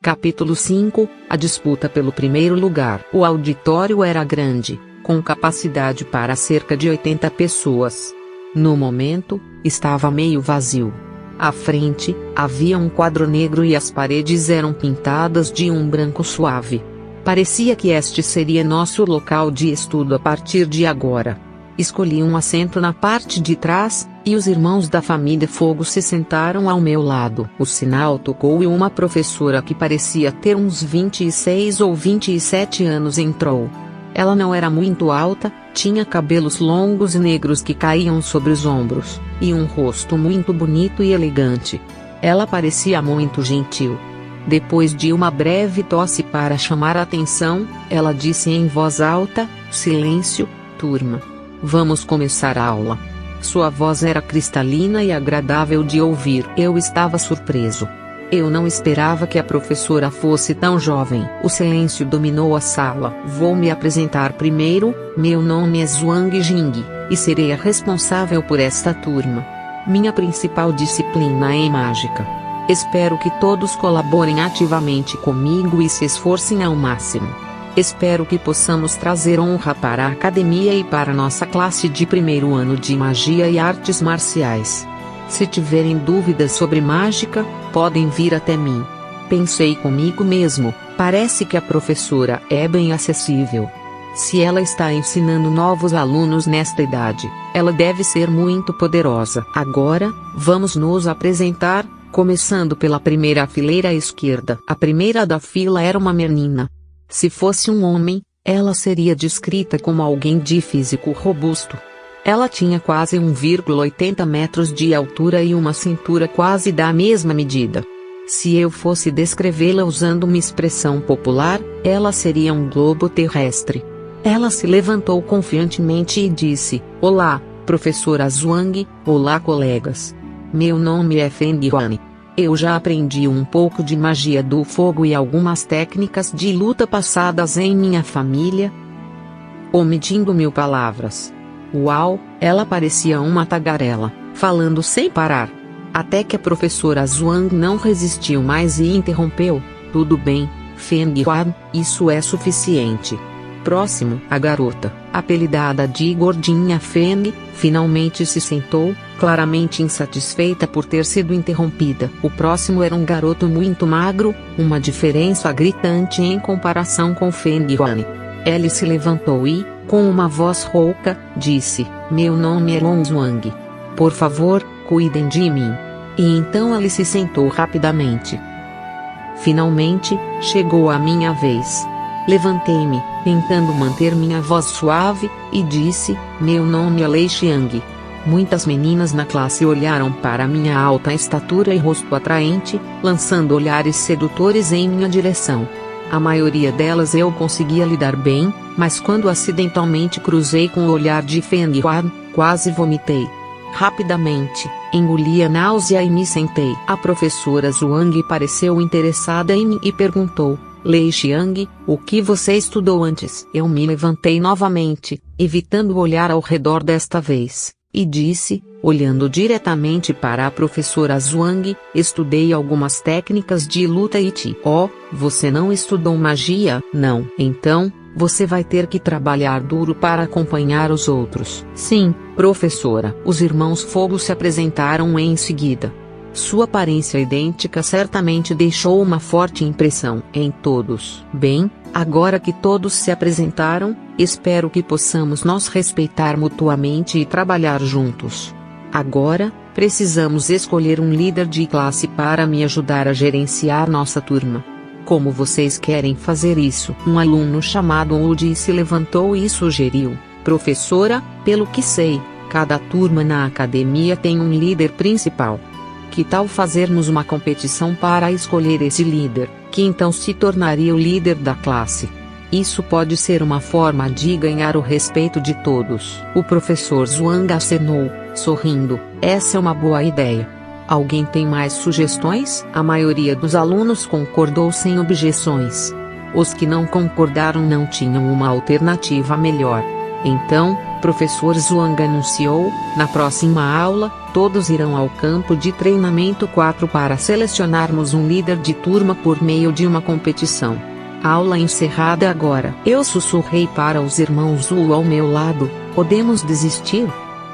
Capítulo 5 – A disputa pelo primeiro lugar. O auditório era grande, com capacidade para cerca de 80 pessoas. No momento, estava meio vazio. À frente, havia um quadro negro e as paredes eram pintadas de um branco suave. Parecia que este seria nosso local de estudo a partir de agora. Escolhi um assento na parte de trás, e os irmãos da família Fogo se sentaram ao meu lado. O sinal tocou e uma professora que parecia ter uns 26 ou 27 anos entrou. Ela não era muito alta, tinha cabelos longos e negros que caíam sobre os ombros, e um rosto muito bonito e elegante. Ela parecia muito gentil. Depois de uma breve tosse para chamar a atenção, ela disse em voz alta: "Silêncio, turma. Vamos começar a aula." Sua voz era cristalina e agradável de ouvir. Eu estava surpreso. Eu não esperava que a professora fosse tão jovem. O silêncio dominou a sala. Vou me apresentar primeiro. Meu nome é Zhuang Jing, e serei a responsável por esta turma. Minha principal disciplina é mágica. Espero que todos colaborem ativamente comigo e se esforcem ao máximo. Espero que possamos trazer honra para a academia e para nossa classe de primeiro ano de magia e artes marciais. Se tiverem dúvidas sobre mágica, podem vir até mim. Pensei comigo mesmo, parece que a professora é bem acessível. Se ela está ensinando novos alunos nesta idade, ela deve ser muito poderosa. Agora, vamos nos apresentar, começando pela primeira fileira à esquerda. A primeira da fila era uma menina. Se fosse um homem, ela seria descrita como alguém de físico robusto. Ela tinha quase 1,80 metros de altura e uma cintura quase da mesma medida. Se eu fosse descrevê-la usando uma expressão popular, ela seria um globo terrestre. Ela se levantou confiantemente e disse: "Olá, professora Zhuang, olá colegas. Meu nome é Feng Yuan. Eu já aprendi um pouco de magia do fogo e algumas técnicas de luta passadas em minha família." Omitindo 1000 palavras. Uau, ela parecia uma tagarela, falando sem parar. Até que a professora Zhuang não resistiu mais e interrompeu: "Tudo bem, Feng Yuan, isso é suficiente." Próximo, a garota, apelidada de Gordinha Feng, finalmente se sentou, claramente insatisfeita por ter sido interrompida. O próximo era um garoto muito magro, uma diferença gritante em comparação com Feng Yuan. Ele se levantou e, com uma voz rouca, disse: "Meu nome é Long Zhuang. Por favor, cuidem de mim." E então ele se sentou rapidamente. Finalmente, chegou a minha vez. Levantei-me, tentando manter minha voz suave, e disse: "Meu nome é Lei Xiang." Muitas meninas na classe olharam para minha alta estatura e rosto atraente, lançando olhares sedutores em minha direção. A maioria delas eu conseguia lidar bem, mas quando acidentalmente cruzei com o olhar de Feng Yuan, quase vomitei. Rapidamente, engoli a náusea e me sentei. A professora Zhuang pareceu interessada em mim e perguntou: "Lei Xiang, o que você estudou antes?" Eu me levantei novamente, evitando olhar ao redor desta vez, e disse, olhando diretamente para a professora Zhuang: "Estudei algumas técnicas de luta e Qi." "Oh, você não estudou magia?" "Não." "Então, você vai ter que trabalhar duro para acompanhar os outros." "Sim, professora." Os irmãos Fogo se apresentaram em seguida. Sua aparência idêntica certamente deixou uma forte impressão em todos. "Bem, agora que todos se apresentaram, espero que possamos nos respeitar mutuamente e trabalhar juntos. Agora, precisamos escolher um líder de classe para me ajudar a gerenciar nossa turma. Como vocês querem fazer isso?" Um aluno chamado Woody se levantou e sugeriu: "Professora, pelo que sei, cada turma na academia tem um líder principal. Que tal fazermos uma competição para escolher esse líder, que então se tornaria o líder da classe? Isso pode ser uma forma de ganhar o respeito de todos." O professor Zhuang acenou, sorrindo: "Essa é uma boa ideia. Alguém tem mais sugestões?" A maioria dos alunos concordou sem objeções. Os que não concordaram não tinham uma alternativa melhor. Então, professor Zhuang anunciou, na próxima aula, todos irão ao campo de treinamento 4 para selecionarmos um líder de turma por meio de uma competição. Aula encerrada agora. Eu sussurrei para os irmãos Zhu ao meu lado, podemos desistir?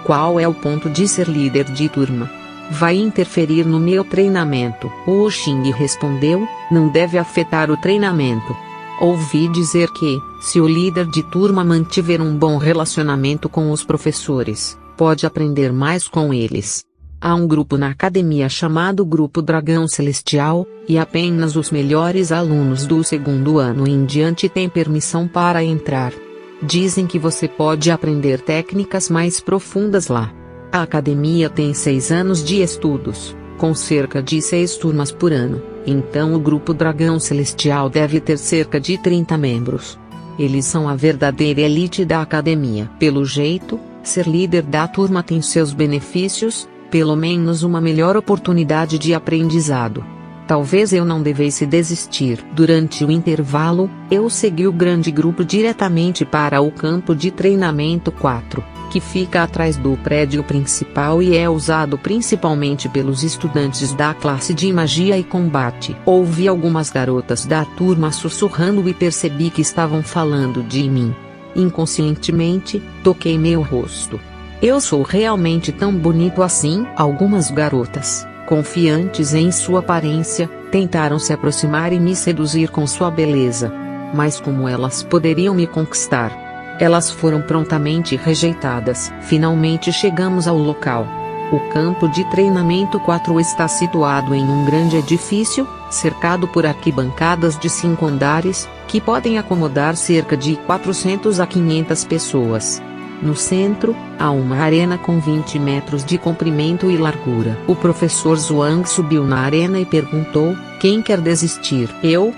Qual é o ponto de ser líder de turma? Vai interferir no meu treinamento? O Xing respondeu, não deve afetar o treinamento. Ouvi dizer que, se o líder de turma mantiver um bom relacionamento com os professores, pode aprender mais com eles. Há um grupo na academia chamado Grupo Dragão Celestial, e apenas os melhores alunos do 2º ano em diante têm permissão para entrar. Dizem que você pode aprender técnicas mais profundas lá. A academia tem 6 anos de estudos, com cerca de 6 turmas por ano, então o Grupo Dragão Celestial deve ter cerca de 30 membros. Eles são a verdadeira elite da academia. Pelo jeito, ser líder da turma tem seus benefícios, pelo menos uma melhor oportunidade de aprendizado. Talvez eu não devesse desistir. Durante o intervalo, eu segui o grande grupo diretamente para o campo de treinamento 4, que fica atrás do prédio principal e é usado principalmente pelos estudantes da classe de magia e combate. Ouvi algumas garotas da turma sussurrando e percebi que estavam falando de mim. Inconscientemente, toquei meu rosto. Eu sou realmente tão bonito assim? Algumas garotas, confiantes em sua aparência, tentaram se aproximar e me seduzir com sua beleza. Mas como elas poderiam me conquistar? Elas foram prontamente rejeitadas. Finalmente chegamos ao local. O campo de treinamento 4 está situado em um grande edifício, cercado por arquibancadas de 5 andares, que podem acomodar cerca de 400 a 500 pessoas. No centro, há uma arena com 20 metros de comprimento e largura. O professor Zhuang subiu na arena e perguntou, quem quer desistir? Eu.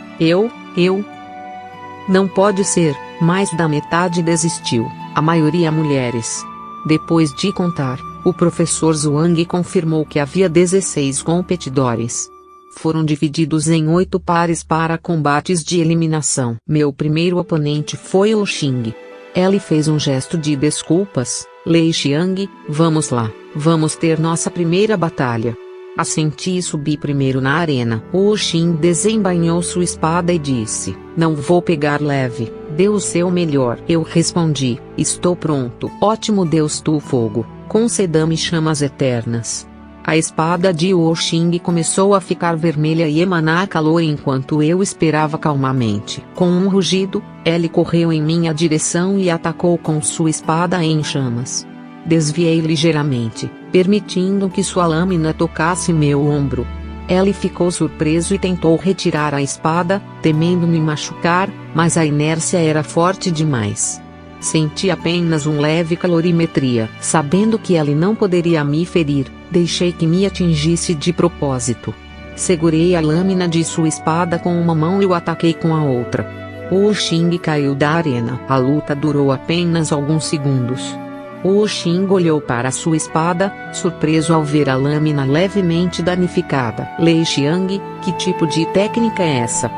Não pode ser, mais da metade desistiu, a maioria mulheres. Depois de contar, o professor Zhuang confirmou que havia 16 competidores. Foram divididos em 8 pares para combates de eliminação. Meu primeiro oponente foi o Xing. Ele fez um gesto de desculpas. Lei Xiang, vamos lá, vamos ter nossa primeira batalha. Assenti e subi primeiro na arena. O Xin desembainhou sua espada e disse, não vou pegar leve, dê o seu melhor. Eu respondi, estou pronto. Ótimo Deus do fogo, conceda-me chamas eternas. A espada de Wu Xing começou a ficar vermelha e emanar calor enquanto eu esperava calmamente. Com um rugido, ele correu em minha direção e atacou com sua espada em chamas. Desviei ligeiramente, permitindo que sua lâmina tocasse meu ombro. Ele ficou surpreso e tentou retirar a espada, temendo me machucar, mas a inércia era forte demais. Senti apenas um leve calorimetria. Sabendo que ele não poderia me ferir, deixei que me atingisse de propósito. Segurei a lâmina de sua espada com uma mão e o ataquei com a outra. O Xing caiu da arena. A luta durou apenas alguns segundos. O Xing olhou para sua espada, surpreso ao ver a lâmina levemente danificada. Lei Xiang, que tipo de técnica é essa?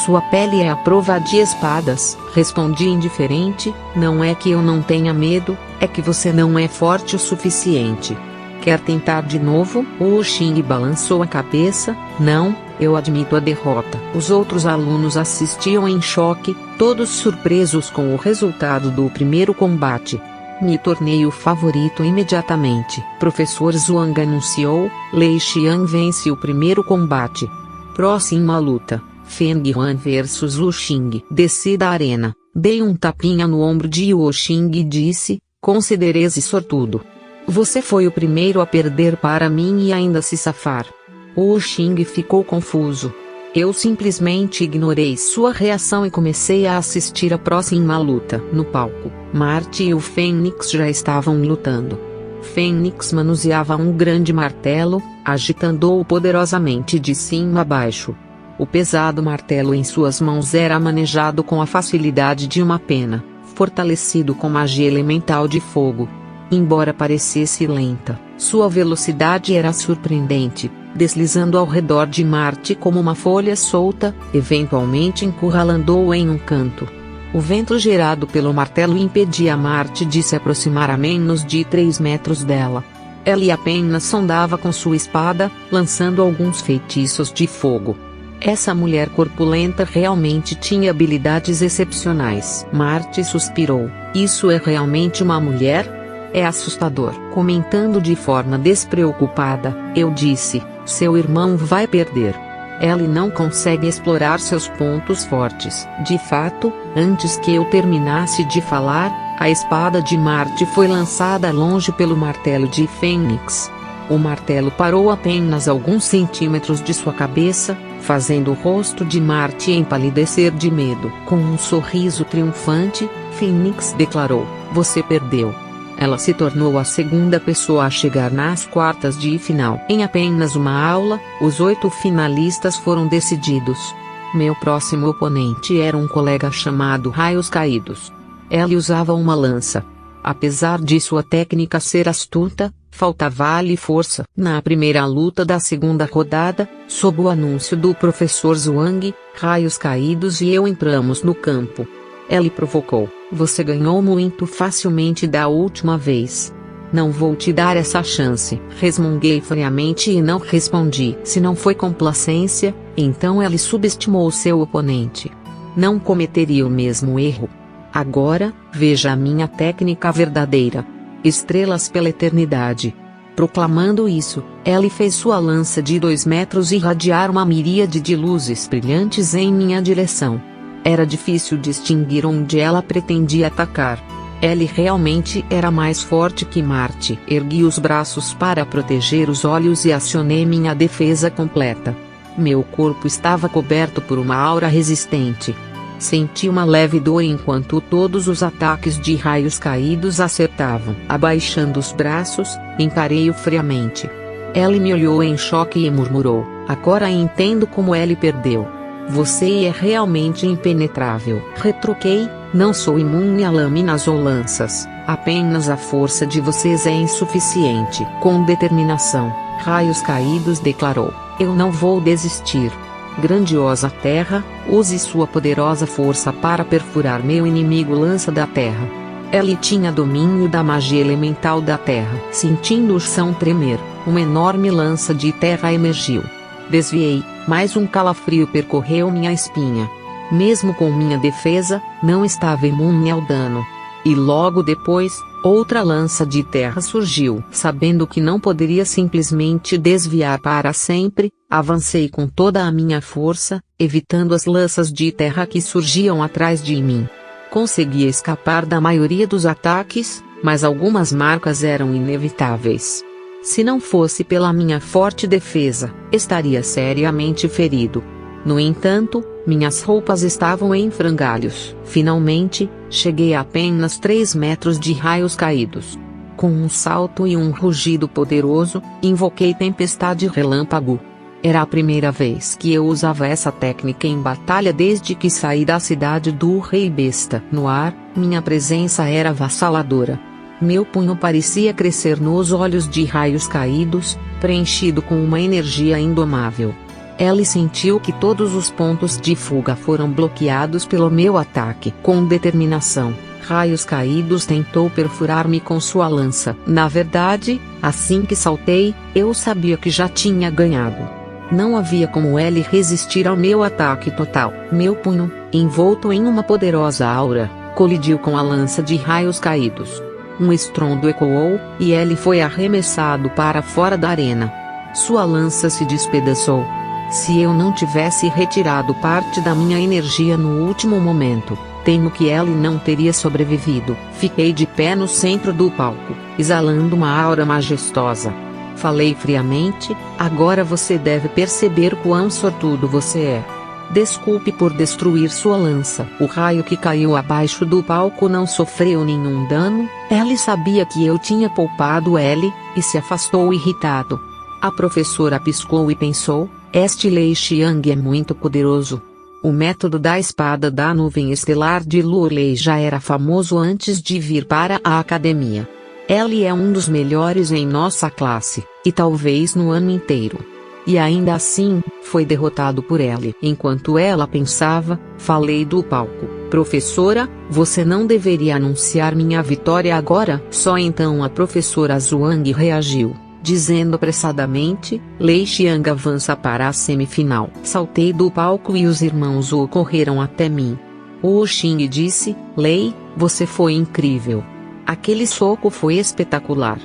Sua pele é à prova de espadas, respondi indiferente, não é que eu não tenha medo, é que você não é forte o suficiente. Quer tentar de novo? O Xing balançou a cabeça, não, eu admito a derrota. Os outros alunos assistiam em choque, todos surpresos com o resultado do primeiro combate. Me tornei o favorito imediatamente. Professor Zhuang anunciou, Lei Xiang vence o primeiro combate. Próxima luta. Feng Yuan vs Wu Xing. Desci da arena, dei um tapinha no ombro de Wu Xing e disse, considereze sortudo. Você foi o primeiro a perder para mim e ainda se safar. Wu Xing ficou confuso. Eu simplesmente ignorei sua reação e comecei a assistir a próxima luta. No palco, Marte e o Fênix já estavam lutando. Fênix manuseava um grande martelo, agitando-o poderosamente de cima a baixo. O pesado martelo em suas mãos era manejado com a facilidade de uma pena, fortalecido com magia elemental de fogo. Embora parecesse lenta, sua velocidade era surpreendente, deslizando ao redor de Marte como uma folha solta, eventualmente encurralando-o em um canto. O vento gerado pelo martelo impedia Marte de se aproximar a menos de 3 metros dela. Ellie apenas sondava com sua espada, lançando alguns feitiços de fogo. Essa mulher corpulenta realmente tinha habilidades excepcionais. Marte suspirou. Isso é realmente uma mulher? É assustador. Comentando de forma despreocupada, eu disse, seu irmão vai perder. Ellie não consegue explorar seus pontos fortes. De fato, antes que eu terminasse de falar, a espada de Marte foi lançada longe pelo martelo de Fênix. O martelo parou apenas alguns centímetros de sua cabeça, fazendo o rosto de Marte empalidecer de medo. Com um sorriso triunfante, Fênix declarou: você perdeu. Ela se tornou a segunda pessoa a chegar nas quartas de final. Em apenas uma aula, os 8 finalistas foram decididos. Meu próximo oponente era um colega chamado Raios Caídos. Ele usava uma lança. Apesar de sua técnica ser astuta, faltava-lhe força. Na primeira luta da segunda rodada, sob o anúncio do professor Zhuang, Raios Caídos e eu entramos no campo. Ele provocou: você ganhou muito facilmente da última vez. Não vou te dar essa chance. Resmunguei friamente e não respondi. Se não foi complacência, então ele subestimou seu oponente. Não cometeria o mesmo erro. Agora, veja a minha técnica verdadeira. Estrelas pela eternidade. Proclamando isso, ele fez sua lança de 2 metros irradiar uma miríade de luzes brilhantes em minha direção. Era difícil distinguir onde ela pretendia atacar. Ele realmente era mais forte que Marte. Ergui os braços para proteger os olhos e acionei minha defesa completa. Meu corpo estava coberto por uma aura resistente. Senti uma leve dor enquanto todos os ataques de Raios Caídos acertavam. Abaixando os braços, encarei-o friamente. Ele me olhou em choque e murmurou: agora entendo como ele perdeu. Você é realmente impenetrável. Retruquei: não sou imune a lâminas ou lanças, apenas a força de vocês é insuficiente. Com determinação, Raios Caídos declarou: eu não vou desistir. Grandiosa Terra, use sua poderosa força para perfurar meu inimigo Lança da Terra. Ele tinha domínio da magia elemental da Terra. Sentindo o chão tremer, uma enorme lança de terra emergiu. Desviei, mas um calafrio percorreu minha espinha. Mesmo com minha defesa, não estava imune ao dano. E logo depois, outra lança de terra surgiu. Sabendo que não poderia simplesmente desviar para sempre, avancei com toda a minha força, evitando as lanças de terra que surgiam atrás de mim. Consegui escapar da maioria dos ataques, mas algumas marcas eram inevitáveis. Se não fosse pela minha forte defesa, estaria seriamente ferido. No entanto, minhas roupas estavam em frangalhos. Finalmente, cheguei a apenas 3 metros de Raios Caídos. Com um salto e um rugido poderoso, invoquei Tempestade Relâmpago. Era a primeira vez que eu usava essa técnica em batalha desde que saí da cidade do Rei Besta. No ar, minha presença era avassaladora. Meu punho parecia crescer nos olhos de Raios Caídos, preenchido com uma energia indomável. Ele sentiu que todos os pontos de fuga foram bloqueados pelo meu ataque. Com determinação, Raios Caídos tentou perfurar-me com sua lança. Na verdade, assim que saltei, eu sabia que já tinha ganhado. Não havia como ele resistir ao meu ataque total. Meu punho, envolto em uma poderosa aura, colidiu com a lança de Raios Caídos. Um estrondo ecoou, e ele foi arremessado para fora da arena. Sua lança se despedaçou. Se eu não tivesse retirado parte da minha energia no último momento, temo que ele não teria sobrevivido. Fiquei de pé no centro do palco, exalando uma aura majestosa. Falei friamente: agora você deve perceber quão sortudo você é. Desculpe por destruir sua lança. O raio que caiu abaixo do palco não sofreu nenhum dano. Ele sabia que eu tinha poupado ele, e se afastou irritado. A professora piscou e pensou: este Lei Xiang é muito poderoso. O método da espada da nuvem estelar de Luo Lei já era famoso antes de vir para a academia. Ele é um dos melhores em nossa classe, e talvez no ano inteiro. E ainda assim, foi derrotado por ele. Enquanto ela pensava, falei do palco: Professora, você não deveria anunciar minha vitória agora? Só então a professora Zhuang reagiu, dizendo apressadamente: Lei Xiang avança para a semifinal. Saltei do palco e os irmãos Wu correram até mim. Wu Xing disse: Lei, você foi incrível. Aquele soco foi espetacular.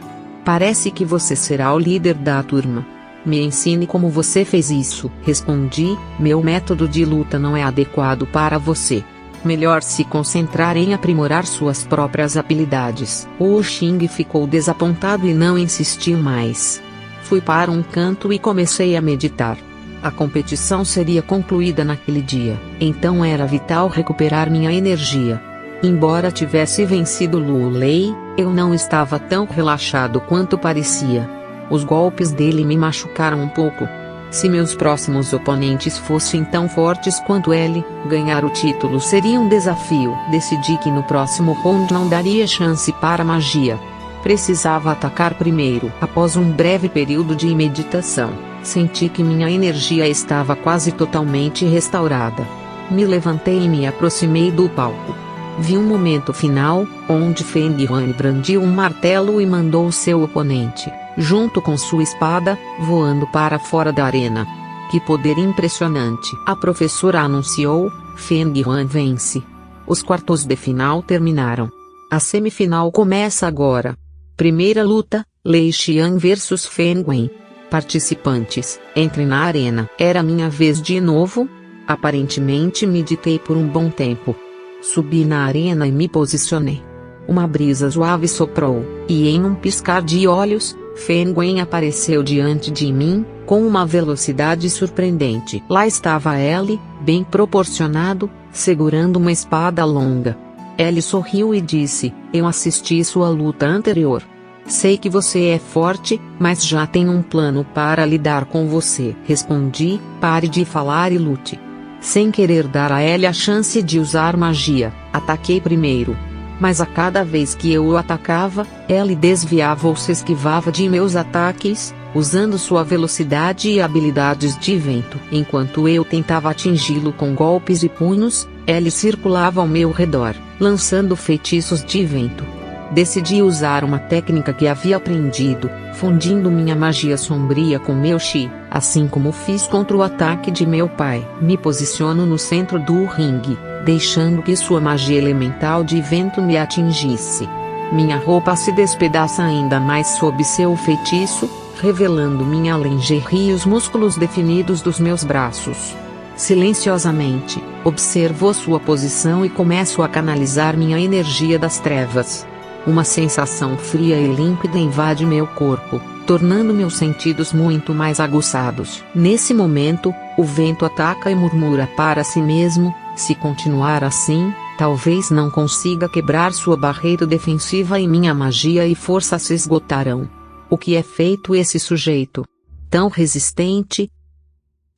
Parece que você será o líder da turma. Me ensine como você fez isso. Respondi: meu método de luta não é adequado para você. Melhor se concentrar em aprimorar suas próprias habilidades. Wu Xing ficou desapontado e não insistiu mais. Fui para um canto e comecei a meditar. A competição seria concluída naquele dia, então era vital recuperar minha energia. Embora tivesse vencido Lu Lei, eu não estava tão relaxado quanto parecia. Os golpes dele me machucaram um pouco. Se meus próximos oponentes fossem tão fortes quanto ele, ganhar o título seria um desafio. Decidi que no próximo round não daria chance para magia. Precisava atacar primeiro. Após um breve período de meditação, senti que minha energia estava quase totalmente restaurada. Me levantei e me aproximei do palco. Vi um momento final, onde Feng Yuan brandiu um martelo e mandou seu oponente, junto com sua espada, voando para fora da arena. Que poder impressionante! A professora anunciou: Feng Yuan vence. Os quartos de final terminaram. A semifinal começa agora. Primeira luta, Lei Xiang vs Feng Wen. Participantes, entrem na arena. Era minha vez de novo? Aparentemente meditei por um bom tempo. Subi na arena e me posicionei. Uma brisa suave soprou, e em um piscar de olhos, Feng Wen apareceu diante de mim, com uma velocidade surpreendente. Lá estava ele, bem proporcionado, segurando uma espada longa. Ele sorriu e disse: eu assisti sua luta anterior. Sei que você é forte, mas já tenho um plano para lidar com você. Respondi: pare de falar e lute. Sem querer dar a ele a chance de usar magia, ataquei primeiro. Mas a cada vez que eu o atacava, ele desviava ou se esquivava de meus ataques, usando sua velocidade e habilidades de vento. Enquanto eu tentava atingi-lo com golpes e punhos, ele circulava ao meu redor, lançando feitiços de vento. Decidi usar uma técnica que havia aprendido, fundindo minha magia sombria com meu chi, assim como fiz contra o ataque de meu pai. Me posiciono no centro do ringue, deixando que sua magia elemental de vento me atingisse. Minha roupa se despedaça ainda mais sob seu feitiço, revelando minha lingerie e os músculos definidos dos meus braços. Silenciosamente, observo sua posição e começo a canalizar minha energia das trevas. Uma sensação fria e límpida invade meu corpo, tornando meus sentidos muito mais aguçados. Nesse momento, o vento ataca e murmura para si mesmo: se continuar assim, talvez não consiga quebrar sua barreira defensiva e minha magia e força se esgotarão. O que é feito esse sujeito? Tão resistente?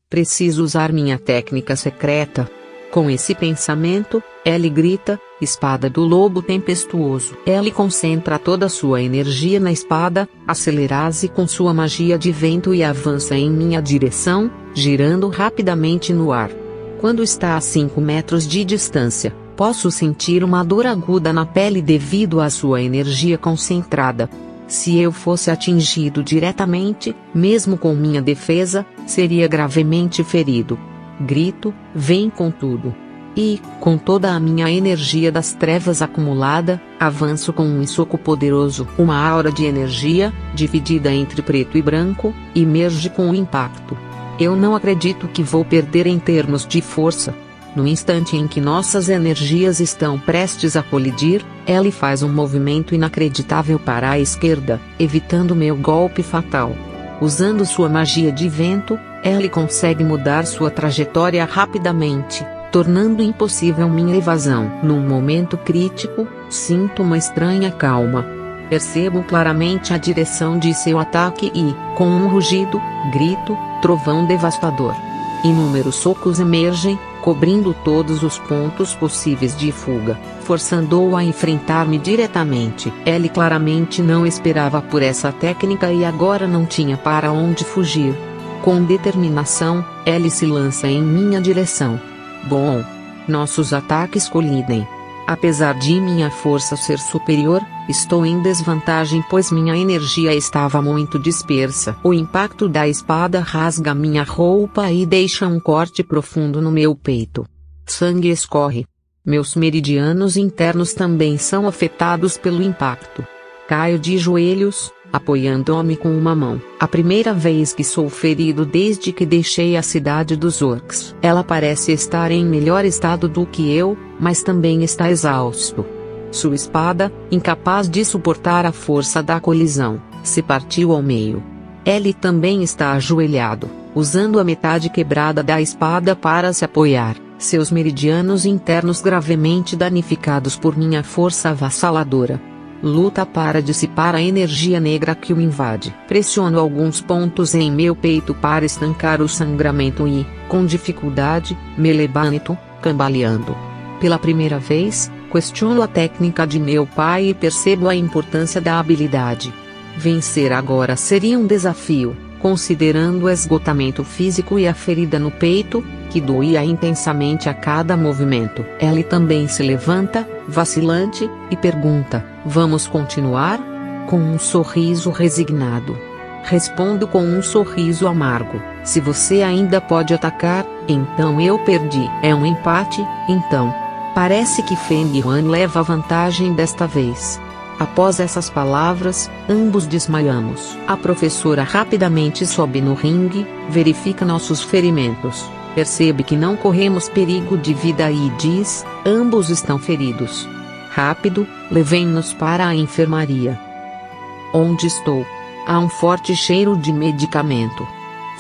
Preciso usar minha técnica secreta. Com esse pensamento, ele grita: espada do lobo tempestuoso. Ele concentra toda sua energia na espada, acelera-se com sua magia de vento e avança em minha direção, girando rapidamente no ar. Quando está a 5 metros de distância, posso sentir uma dor aguda na pele devido à sua energia concentrada. Se eu fosse atingido diretamente, mesmo com minha defesa, seria gravemente ferido. Grito: vem com tudo! E, com toda a minha energia das trevas acumulada, avanço com um soco poderoso. Uma aura de energia, dividida entre preto e branco, emerge com o impacto. Eu não acredito que vou perder em termos de força. No instante em que nossas energias estão prestes a colidir, ele faz um movimento inacreditável para a esquerda, evitando meu golpe fatal. Usando sua magia de vento, ele consegue mudar sua trajetória rapidamente, tornando impossível minha evasão. Num momento crítico, sinto uma estranha calma. Percebo claramente a direção de seu ataque e, com um rugido, grito: trovão devastador. Inúmeros socos emergem, cobrindo todos os pontos possíveis de fuga, forçando-o a enfrentar-me diretamente. Ele claramente não esperava por essa técnica e agora não tinha para onde fugir. Com determinação, ele se lança em minha direção. Bom! Nossos ataques colidem. Apesar de minha força ser superior, estou em desvantagem pois minha energia estava muito dispersa. O impacto da espada rasga minha roupa e deixa um corte profundo no meu peito. Sangue escorre. Meus meridianos internos também são afetados pelo impacto. Caio de joelhos, apoiando-me com uma mão. A primeira vez que sou ferido desde que deixei a cidade dos orcs. Ela parece estar em melhor estado do que eu, mas também está exausto. Sua espada, incapaz de suportar a força da colisão, se partiu ao meio. Ele também está ajoelhado, usando a metade quebrada da espada para se apoiar. Seus meridianos internos gravemente danificados por minha força avassaladora. Luta para dissipar a energia negra que o invade. Pressiono alguns pontos em meu peito para estancar o sangramento e, com dificuldade, me levanto, cambaleando. Pela primeira vez, questiono a técnica de meu pai e percebo a importância da habilidade. Vencer agora seria um desafio, considerando o esgotamento físico e a ferida no peito, que doía intensamente a cada movimento. Ele também se levanta, vacilante, e pergunta: vamos continuar? Com um sorriso resignado. Respondo com um sorriso amargo: se você ainda pode atacar, então eu perdi. É um empate, então. Parece que Feng Yuan leva a vantagem desta vez. Após essas palavras, ambos desmaiamos. A professora rapidamente sobe no ringue, verifica nossos ferimentos, percebe que não corremos perigo de vida e diz: ambos estão feridos. Rápido, levem-nos para a enfermaria. Onde estou? Há um forte cheiro de medicamento.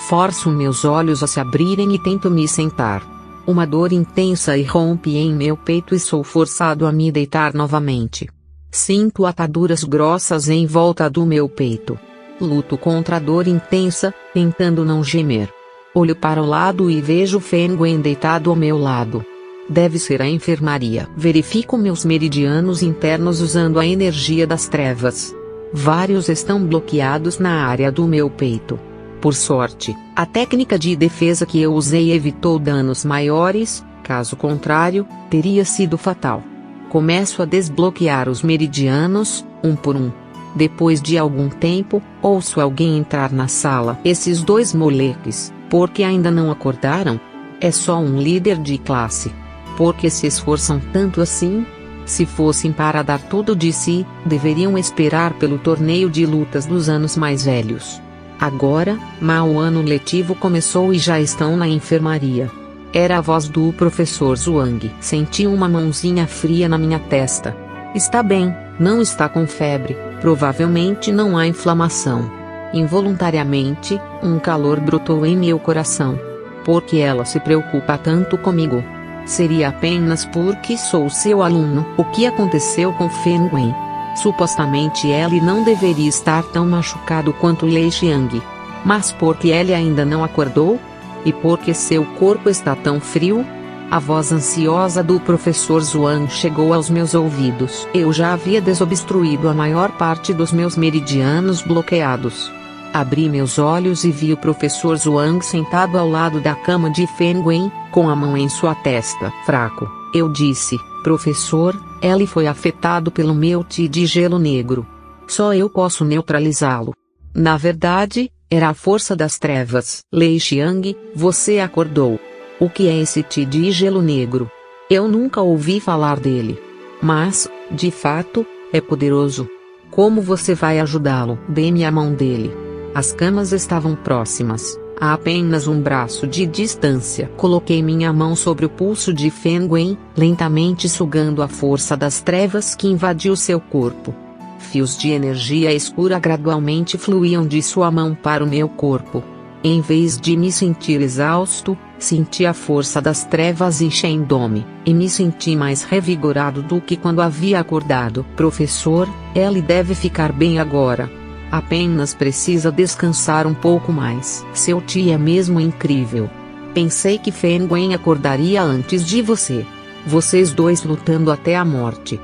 Forço meus olhos a se abrirem e tento me sentar. Uma dor intensa irrompe em meu peito e sou forçado a me deitar novamente. Sinto ataduras grossas em volta do meu peito. Luto contra a dor intensa, tentando não gemer. Olho para o lado e vejo Feng Yuan deitado ao meu lado. Deve ser a enfermaria. Verifico meus meridianos internos usando a energia das trevas. Vários estão bloqueados na área do meu peito. Por sorte, a técnica de defesa que eu usei evitou danos maiores, caso contrário, teria sido fatal. Começo a desbloquear os meridianos, um por um. Depois de algum tempo, ouço alguém entrar na sala. Esses dois moleques, porque ainda não acordaram? É só um líder de classe. Por que se esforçam tanto assim? Se fossem para dar tudo de si, deveriam esperar pelo torneio de lutas dos anos mais velhos. Agora, mal o ano letivo começou e já estão na enfermaria. Era a voz do professor Zhuang. Senti uma mãozinha fria na minha testa. Está bem, não está com febre, provavelmente não há inflamação. Involuntariamente, um calor brotou em meu coração. Por que ela se preocupa tanto comigo? Seria apenas porque sou seu aluno. O que aconteceu com Feng Yuan? Supostamente ele não deveria estar tão machucado quanto Lei Xiang. Mas por que ele ainda não acordou? E por que seu corpo está tão frio? A voz ansiosa do professor Zhuang chegou aos meus ouvidos. Eu já havia desobstruído a maior parte dos meus meridianos bloqueados. Abri meus olhos e vi o professor Zhuang sentado ao lado da cama de Feng Yuan, com a mão em sua testa. Fraco, eu disse: professor, ele foi afetado pelo meu Ti de gelo negro. Só eu posso neutralizá-lo. Na verdade, era a força das trevas. Lei Xiang, você acordou. O que é esse Ti de gelo negro? Eu nunca ouvi falar dele. Mas, de fato, é poderoso. Como você vai ajudá-lo? Dê-me a mão dele. As camas estavam próximas, a apenas um braço de distância. Coloquei minha mão sobre o pulso de Feng Yuan, lentamente sugando a força das trevas que invadiu seu corpo. Fios de energia escura gradualmente fluíam de sua mão para o meu corpo. Em vez de me sentir exausto, senti a força das trevas enchendo-me, e me senti mais revigorado do que quando havia acordado. Professor, ele deve ficar bem agora. Apenas precisa descansar um pouco mais. Seu Ti é mesmo incrível. Pensei que Feng Yuan acordaria antes de você. Vocês dois lutando até a morte.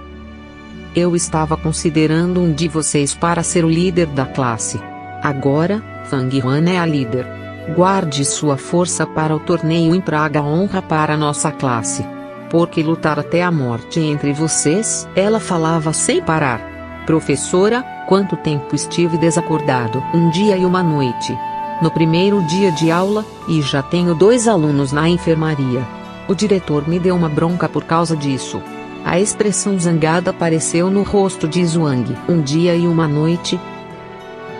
Eu estava considerando um de vocês para ser o líder da classe. Agora, Feng Yuan é a líder. Guarde sua força para o torneio e traga honra para nossa classe. Porque lutar até a morte entre vocês? Ela falava sem parar. Professora, quanto tempo estive desacordado? Um dia e uma noite. No primeiro dia de aula, e já tenho 2 alunos na enfermaria. O diretor me deu uma bronca por causa disso. A expressão zangada apareceu no rosto de Zhuang. Um dia e uma noite?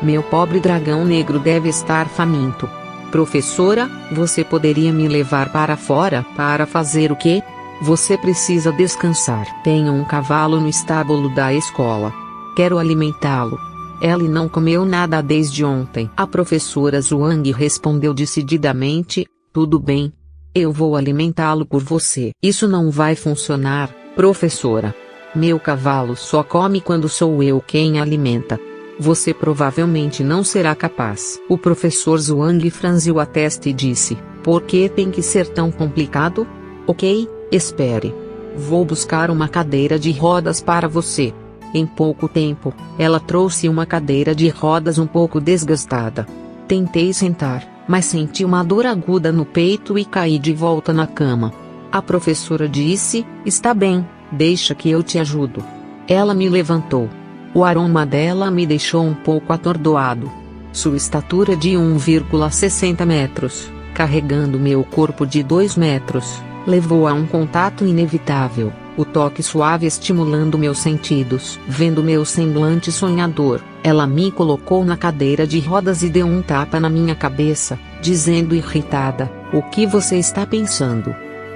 Meu pobre dragão negro deve estar faminto. Professora, você poderia me levar para fora? Para fazer o quê? Você precisa descansar. Tenho um cavalo no estábulo da escola. Quero alimentá-lo. Ele não comeu nada desde ontem. A professora Zhuang respondeu decididamente: tudo bem. Eu vou alimentá-lo por você. Isso não vai funcionar, professora. Meu cavalo só come quando sou eu quem alimenta. Você provavelmente não será capaz. O professor Zhuang franziu a testa e disse: por que tem que ser tão complicado? Ok, espere. Vou buscar uma cadeira de rodas para você. Em pouco tempo, ela trouxe uma cadeira de rodas um pouco desgastada. Tentei sentar, mas senti uma dor aguda no peito e caí de volta na cama. A professora disse: está bem, deixa que eu te ajudo. Ela me levantou. O aroma dela me deixou um pouco atordoado. Sua estatura de 1,60 metros, carregando meu corpo de 2 metros, levou a um contato inevitável, o toque suave estimulando meus sentidos. Vendo meu semblante sonhador, ela me colocou na cadeira de rodas e deu um tapa na minha cabeça, dizendo irritada: o que você está pensando?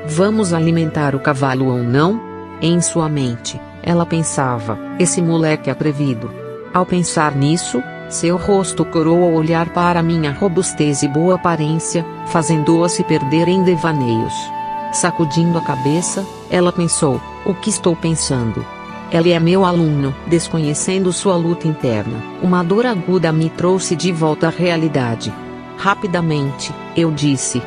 Vamos alimentar o cavalo ou não? Em sua mente, ela pensava: esse moleque é atrevido. Ao pensar nisso, seu rosto corou ao olhar para minha robustez e boa aparência, fazendo-a se perder em devaneios. Sacudindo a cabeça, ela pensou: o que estou pensando? Ele é meu aluno. Desconhecendo sua luta interna, uma dor aguda me trouxe de volta à realidade. Rapidamente, eu disse: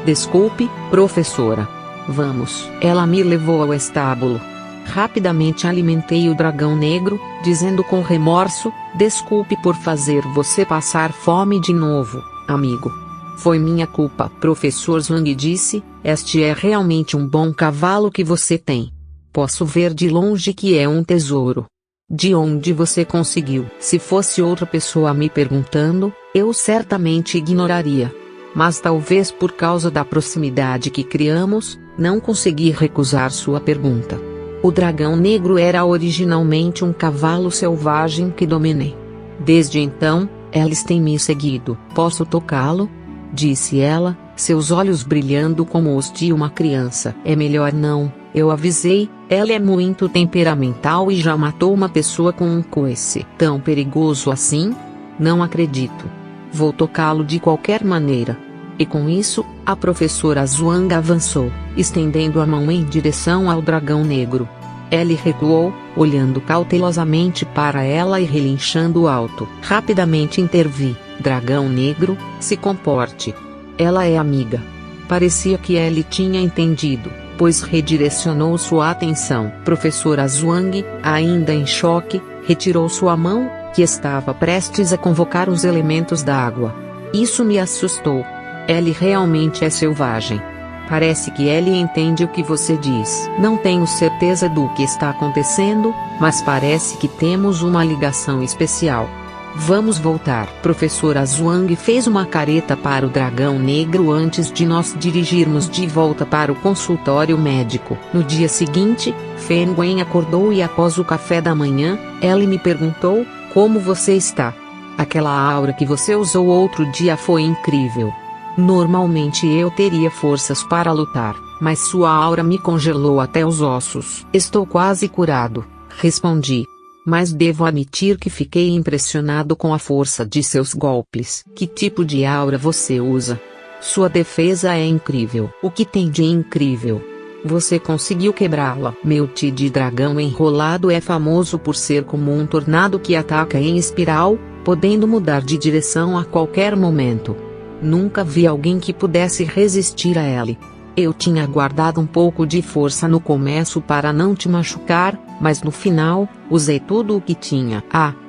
desculpe, professora. Vamos. Ela me levou ao estábulo. Rapidamente alimentei o dragão negro, dizendo com remorso: desculpe por fazer você passar fome de novo, amigo. Foi minha culpa. Professor Zhuang disse: este é realmente um bom cavalo que você tem. Posso ver de longe que é um tesouro. De onde você conseguiu? Se fosse outra pessoa me perguntando, eu certamente ignoraria. Mas talvez por causa da proximidade que criamos, não consegui recusar sua pergunta. O dragão negro era originalmente um cavalo selvagem que dominei. Desde então, eles têm me seguido. Posso tocá-lo? Disse ela, seus olhos brilhando como os de uma criança. É melhor não, eu avisei, ela é muito temperamental e já matou uma pessoa com um coice. Tão perigoso assim? Não acredito. Vou tocá-lo de qualquer maneira. E com isso, a professora Zhuang avançou, estendendo a mão em direção ao dragão negro. Ele recuou, olhando cautelosamente para ela e relinchando alto. Rapidamente intervi: dragão negro, se comporte. Ela é amiga. Parecia que ele tinha entendido, pois redirecionou sua atenção. Professora Zhuang, ainda em choque, retirou sua mão, que estava prestes a convocar os elementos da água. Isso me assustou. Ele realmente é selvagem. Parece que ele entende o que você diz. Não tenho certeza do que está acontecendo, mas parece que temos uma ligação especial. Vamos voltar. Professora Zhuang fez uma careta para o dragão negro antes de nós dirigirmos de volta para o consultório médico. No dia seguinte, Feng Wen acordou e após o café da manhã, ela me perguntou: como você está? Aquela aura que você usou outro dia foi incrível. Normalmente eu teria forças para lutar, mas sua aura me congelou até os ossos. Estou quase curado, respondi. Mas devo admitir que fiquei impressionado com a força de seus golpes. Que tipo de aura você usa? Sua defesa é incrível. O que tem de incrível? Você conseguiu quebrá-la. Meu Ti de dragão enrolado é famoso por ser como um tornado que ataca em espiral, podendo mudar de direção a qualquer momento. Nunca vi alguém que pudesse resistir a ele. Eu tinha guardado um pouco de força no começo para não te machucar, mas no final, usei tudo o que tinha.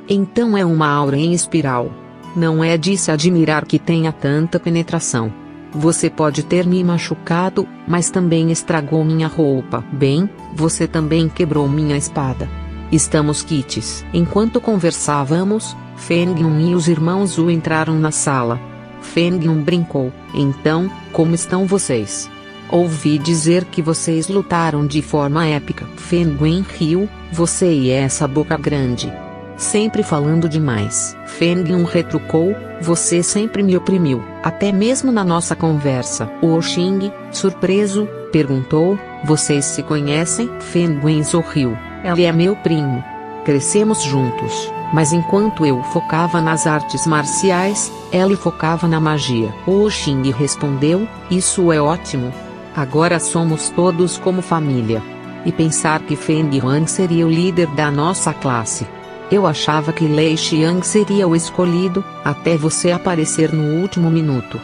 Então é uma aura em espiral. Não é de se admirar que tenha tanta penetração. Você pode ter me machucado, mas também estragou minha roupa. Bem, você também quebrou minha espada. Estamos quites. Enquanto conversávamos, Feng Yun e os irmãos Wu entraram na sala. Feng Yun brincou. Então, como estão vocês? Ouvi dizer que vocês lutaram de forma épica. Feng Yun riu. Você e essa boca grande. Sempre falando demais. Feng Yun retrucou. Você sempre me oprimiu, até mesmo na nossa conversa. O Xing, surpreso, perguntou, vocês se conhecem? Feng Yun sorriu. Ele é meu primo. Crescemos juntos, mas enquanto eu focava nas artes marciais, ele focava na magia. O Xing respondeu, isso é ótimo. Agora somos todos como família. E pensar que Feng Yun seria o líder da nossa classe. Eu achava que Lei Xiang seria o escolhido, até você aparecer no último minuto.